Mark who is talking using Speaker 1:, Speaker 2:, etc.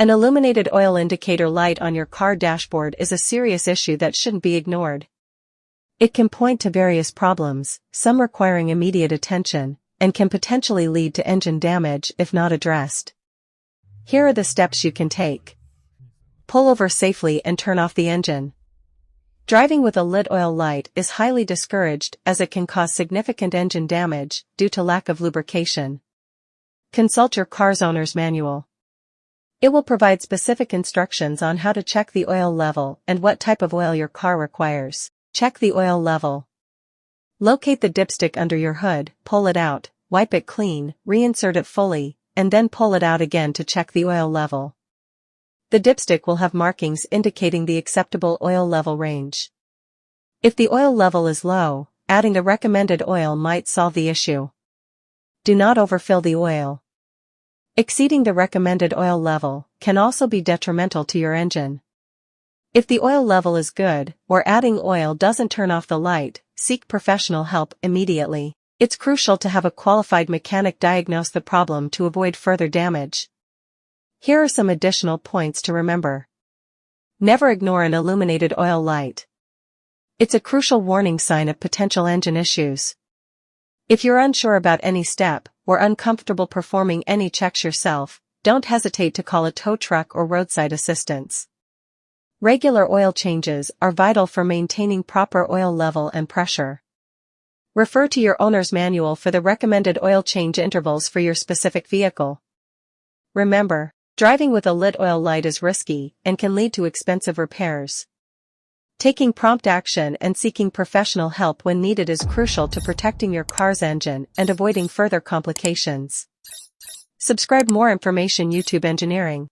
Speaker 1: An illuminated oil indicator light on your car dashboard is a serious issue that shouldn't be ignored. It can point to various problems, some requiring immediate attention, and can potentially lead to engine damage if not addressed. Here are the steps you can take. Pull over safely and turn off the engine. Driving with a lit oil light is highly discouraged as it can cause significant engine damage due to lack of lubrication. Consult your car's owner's manual. It will provide specific instructions on how to check the oil level and what type of oil your car requires. Check the oil level. Locate the dipstick under your hood, pull it out, wipe it clean, reinsert it fully, and then pull it out again to check the oil level. The dipstick will have markings indicating the acceptable oil level range. If the oil level is low, adding the recommended oil might solve the issue. Do not overfill the oil. Exceeding the recommended oil level can also be detrimental to your engine. If the oil level is good, or adding oil doesn't turn off the light, seek professional help immediately. It's crucial to have a qualified mechanic diagnose the problem to avoid further damage. Here are some additional points to remember. Never ignore an illuminated oil light. It's a crucial warning sign of potential engine issues. If you're unsure about any step, or uncomfortable performing any checks yourself, don't hesitate to call a tow truck or roadside assistance. Regular oil changes are vital for maintaining proper oil level and pressure. Refer to your owner's manual for the recommended oil change intervals for your specific vehicle. Remember, driving with a lit oil light is risky and can lead to expensive repairs. Taking prompt action and seeking professional help when needed is crucial to protecting your car's engine and avoiding further complications. Subscribe more information YouTube Engineering.